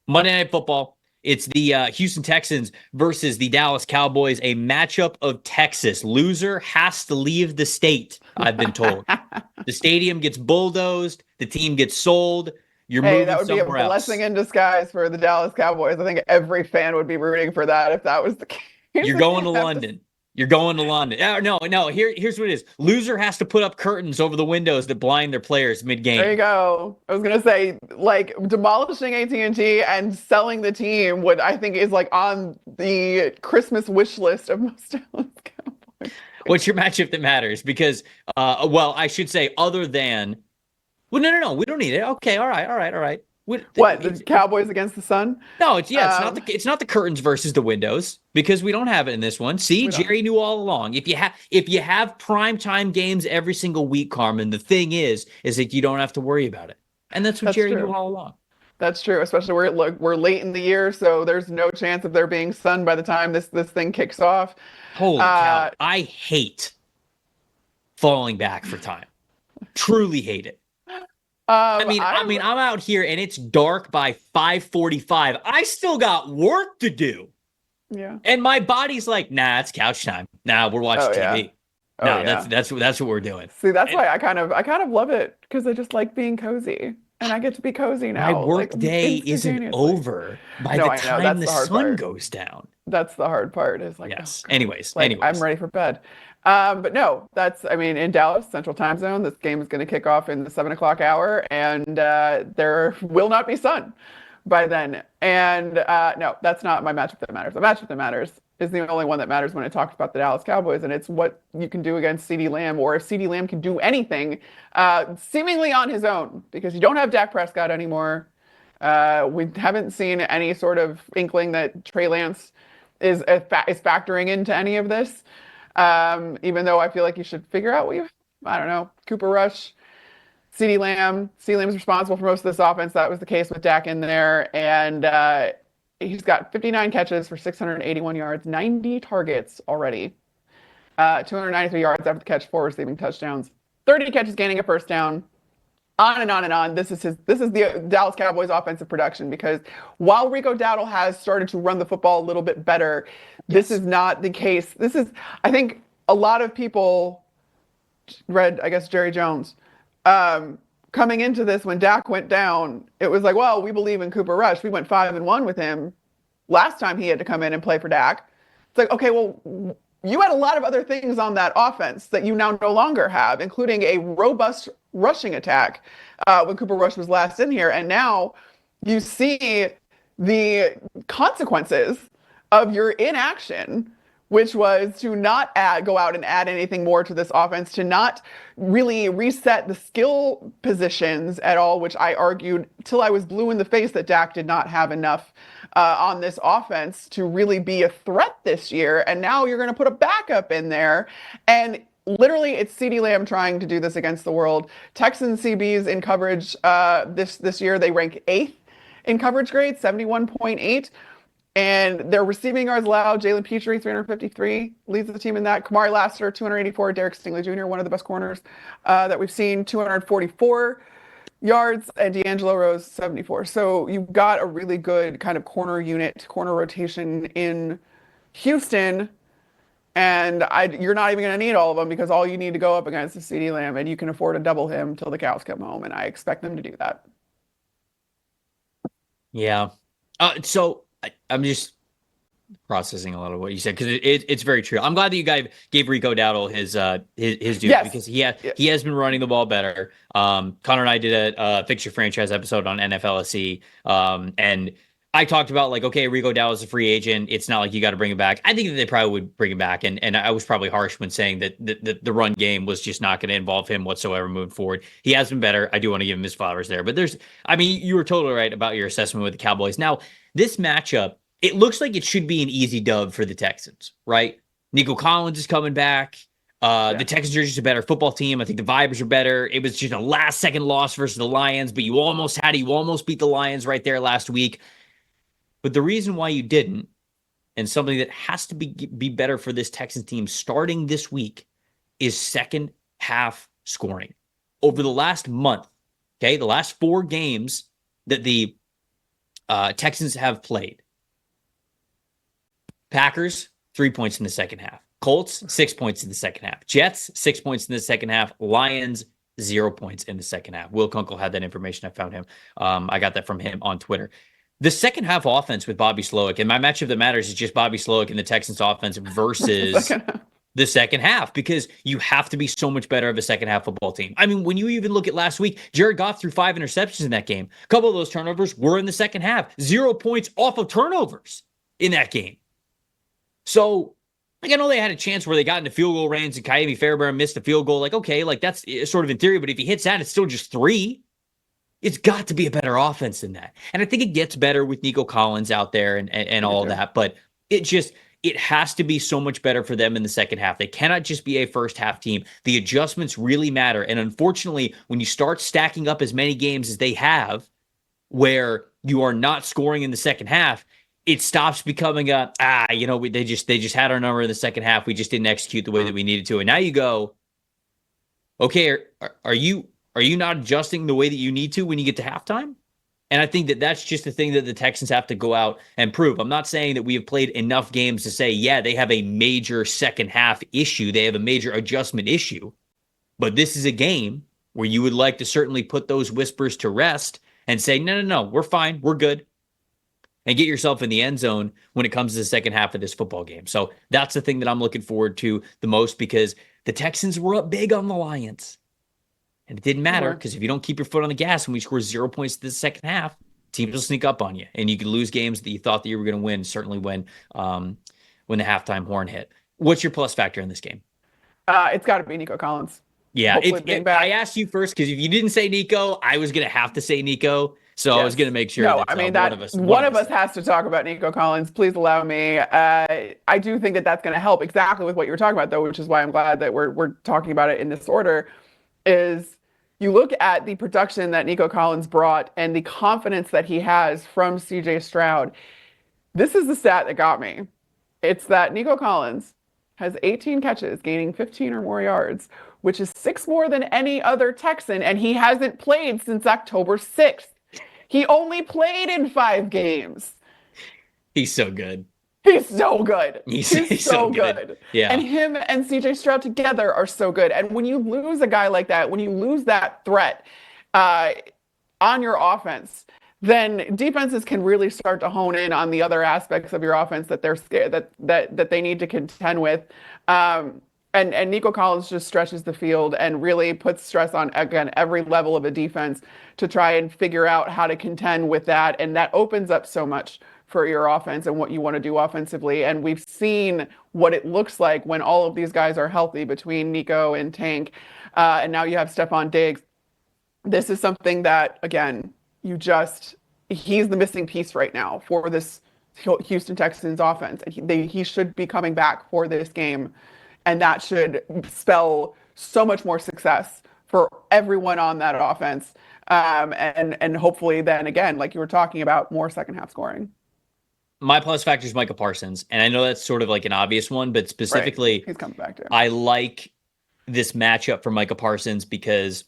Monday Night Football. It's the Houston Texans versus the Dallas Cowboys, a matchup of Texas. Loser has to leave the state, I've been told. The stadium gets bulldozed. The team gets sold. You're Hey, that moving would be a somewhere blessing else. in disguise for the Dallas Cowboys. I think every fan would be rooting for that if that was the case. You're If going they to have to, London. You're going to London. No. Here's what it is. Loser has to put up curtains over the windows that blind their players there you mid-game. go. I was gonna say, like demolishing AT&T and selling the team, what I think is like on the Christmas wish list of most Dallas Cowboys. What's your matchup that matters? Because, well, I should say, other than, well, no. We don't need it. Okay, all right. What, the Cowboys against the Sun? No, Um, it's not the curtains versus the windows because we don't have it in this one. See, we don't. Jerry knew all along. If you have primetime games every single week, Carmen, the thing is that you don't have to worry about it. And that's what That's Jerry knew true. all along. That's true, especially we're late in the year, so there's no chance of there being sun by the time this thing kicks off. Holy cow. Uh, I hate falling back for time. Truly hate it. I'm out here and it's dark by 5:45. I still got work to do. yeah. And my body's like, nah, it's couch time. Nah, we're watching Oh yeah. TV. Oh No, yeah. that's what we're doing. See, that's And why I kind of love it because I just like being cozy, and I get to be cozy my now, like work day isn't instantaneously. over by No, the I know time that's the the hard sun part. goes down. That's the hard part is like, oh Yes. God, like I'm Anyways. ready for bed. But no, I mean, in Dallas, Central Time Zone, this game is going to kick off in the 7 o'clock hour, and there will not be sun by then. And no, that's not my matchup that matters. The matchup that matters is the only one that matters when it talks about the Dallas Cowboys, and it's what you can do against CeeDee Lamb, or if CeeDee Lamb can do anything, seemingly on his own, because you don't have Dak Prescott anymore. We haven't seen any sort of inkling that Trey Lance is factoring into any of this. Even though I feel like you should figure out what you, I don't know, Cooper Rush, CeeDee Lamb. CeeDee Lamb is responsible for most of this offense. That was the case with Dak in there. And he's got 59 catches for 681 yards, 90 targets already, 293 yards after the catch, 4 receiving touchdowns, 30 catches gaining a first down, on and on and on. This is the Dallas Cowboys offensive production, because while Rico Dowdle has started to run the football a little bit better, this Yes. is not the case. I think a lot of people read, I guess, Jerry Jones. Coming into this, when Dak went down, it was like, well, we believe in Cooper Rush. We went 5-1 with him last time he had to come in and play for Dak. It's like, okay, well, you had a lot of other things on that offense that you now no longer have, including a robust rushing attack when Cooper Rush was last in here. And now you see the consequences of your inaction, which was to not go out and add anything more to this offense, to not really reset the skill positions at all, which I argued till I was blue in the face that Dak did not have enough on this offense to really be a threat this year. And now you're going to put a backup in there. And literally, it's CeeDee Lamb trying to do this against the world. Texans CBs in coverage this year, they rank 8th in coverage grade, 71.8. And their receiving yards allowed, Jalen Petrie, 353, leads the team in that. Kamari Lassiter, 284. Derek Stingley Jr., one of the best corners that we've seen, 244 yards. And D'Angelo Rose, 74. So you've got a really good kind of corner unit, corner rotation in Houston. And you're not even going to need all of them, because all you need to go up against is CeeDee Lamb, and you can afford to double him till the cows come home. And I expect them to do that. Yeah. I'm just processing a lot of what you said, because it's very true. I'm glad that you guys gave Rico Dowdle his due, Yes. because Yeah. he has been running the ball better. Connor and I did a Fix Your Franchise episode on NFLSC, and I talked about, like, okay, Rico Dowdle is a free agent. It's not like you got to bring him back. I think that they probably would bring him back, and I was probably harsh when saying that the run game was just not going to involve him whatsoever moving forward. He has been better. I do want to give him his flowers there, but you were totally right about your assessment with the Cowboys. Now, this matchup, it looks like it should be an easy dub for the Texans, right? Nico Collins is coming back. Yeah. The Texans are just a better football team. I think the vibes are better. It was just a last-second loss versus the Lions, but you almost beat the Lions right there last week. But the reason why you didn't, and something that has to be better for this Texans team starting this week, is second half scoring. Over the last month, okay, the last 4 games that the Texans have played Packers, 3 points in the second half. Colts, 6 points in the second half. Jets, 6 points in the second half. Lions, 0 points in the second half. Will Kunkel had that information. I found him. I got that from him on Twitter. The second half offense with Bobby Slowick, and my matchup that matters is just Bobby Slowick and the Texans offense versus the second half, because you have to be so much better of a second half football team. I mean, when you even look at last week, Jared Goff threw 5 interceptions in that game. A couple of those turnovers were in the second half. 0 points off of turnovers in that game. So, like, I know they had a chance where they got into field goal range and Ka'imi Fairbairn missed a field goal. Like, okay, like that's sort of in theory, but if he hits that, it's still just 3. It's got to be a better offense than that. And I think it gets better with Nico Collins out there and all that, but it has to be so much better for them in the second half. They cannot just be a first half team. The adjustments really matter. And unfortunately, when you start stacking up as many games as they have, where you are not scoring in the second half, it stops becoming they just had our number in the second half. We just didn't execute the way that we needed to. And now you go, okay, are you not adjusting the way that you need to when you get to halftime? And I think that that's just the thing that the Texans have to go out and prove. I'm not saying that we have played enough games to say, yeah, they have a major second half issue. They have a major adjustment issue. But this is a game where you would like to certainly put those whispers to rest and say, no, we're fine. We're good. And get yourself in the end zone when it comes to the second half of this football game. So that's the thing that I'm looking forward to the most, because the Texans were up big on the Lions. And it didn't matter, because if you don't keep your foot on the gas and we score 0 points to the second half, teams will sneak up on you. And you can lose games that you thought that you were going to win, certainly when the halftime horn hit. What's your plus factor in this game? It's got to be Nico Collins. Yeah, I asked you first, because if you didn't say Nico, I was going to have to say Nico. So yes. I was going to make sure one of us has to talk about Nico Collins. Please allow me. I do think that that's going to help exactly with what you were talking about, though, which is why I'm glad that we're talking about it in this order. Is you look at the production that Nico Collins brought and the confidence that he has from CJ Stroud. This is the stat that got me. It's that Nico Collins has 18 catches, gaining 15 or more yards, which is 6 more than any other Texan, and he hasn't played since October 6th. He only played in 5 games. He's so good. He's so good. He's so good. Yeah. And him and CJ Stroud together are so good. And when you lose a guy like that, when you lose that threat on your offense, then defenses can really start to hone in on the other aspects of your offense that they're scared that they need to contend with. And Nico Collins just stretches the field and really puts stress on, again, every level of a defense to try and figure out how to contend with that. And that opens up so much for your offense and what you want to do offensively. And we've seen what it looks like when all of these guys are healthy between Nico and Tank. And now you have Stephon Diggs. This is something that, again, he's the missing piece right now for this Houston Texans offense. And he should be coming back for this game. And that should spell so much more success for everyone on that offense. And hopefully then, again, like you were talking about, more second half scoring. My plus factor is Micah Parsons. And I know that's sort of like an obvious one, but specifically, He's coming back to. I like this matchup for Micah Parsons because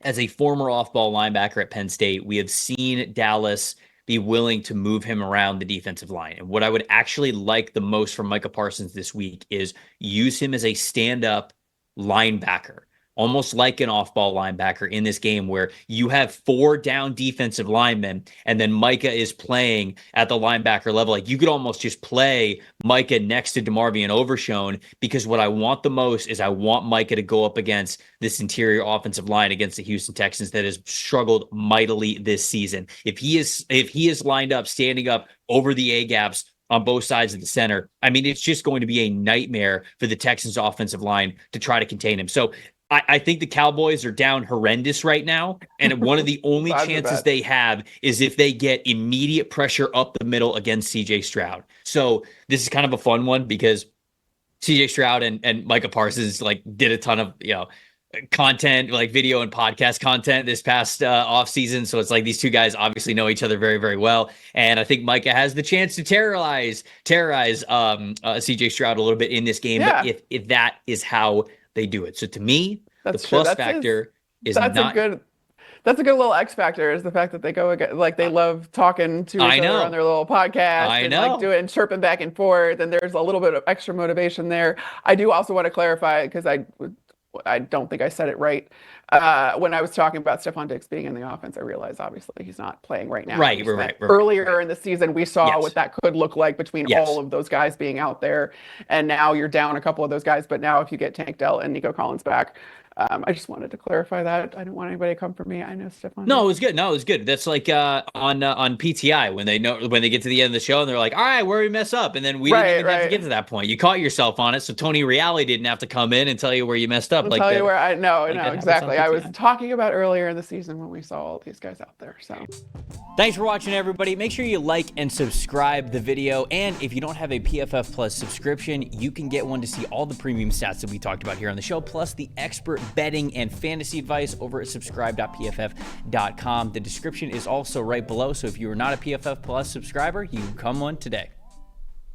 as a former off-ball linebacker at Penn State, we have seen Dallas be willing to move him around the defensive line. And what I would actually like the most from Micah Parsons this week is use him as a stand-up linebacker, almost like an off-ball linebacker in this game where you have 4 down defensive linemen and then Micah is playing at the linebacker level. Like you could almost just play Micah next to DeMarvion Overshown, because what I want the most is I want Micah to go up against this interior offensive line against the Houston Texans that has struggled mightily this season. If he is lined up, standing up over the A-gaps on both sides of the center, I mean, it's just going to be a nightmare for the Texans offensive line to try to contain him. So I think the Cowboys are down horrendous right now, and one of the only chances they have is if they get immediate pressure up the middle against CJ Stroud. So this is kind of a fun one because CJ Stroud and Micah Parsons like did a ton of content, like video and podcast content this past off season. So it's like these two guys obviously know each other very, very well, and I think Micah has the chance to terrorize CJ Stroud a little bit in this game. Yeah. But if that is how they do it. So to me, the plus factor is not. That's a good little X factor, is the fact that they go again, like they love talking to I each other know. on their little podcast I and know. like doing chirping back and forth. And there's a little bit of extra motivation there. I do also want to clarify, because I don't think I said it right. When I was talking about Stephon Diggs being in the offense, I realized obviously he's not playing right now. Right. Earlier in the season, we saw Yes. what that could look like between Yes. all of those guys being out there. And now you're down a couple of those guys. But now if you get Tank Dell and Nico Collins back, I just wanted to clarify that. I didn't want anybody to come for me. I know Stephon. No, it was good. No, it was good. That's like on PTI when they get to the end of the show and they're like, all right, where we mess up, and then we didn't even have to get to that point. You caught yourself on it, so Tony Reale didn't have to come in and tell you where you messed up. I'll tell you where I know exactly. I was PTI. talking about earlier in the season when we saw all these guys out there. So thanks for watching, everybody. Make sure you like and subscribe the video, and if you don't have a PFF Plus subscription, you can get one to see all the premium stats that we talked about here on the show, plus the expert betting and fantasy advice over at subscribe.pff.com. The description is also right below, so if you are not a PFF Plus subscriber, you can come one today.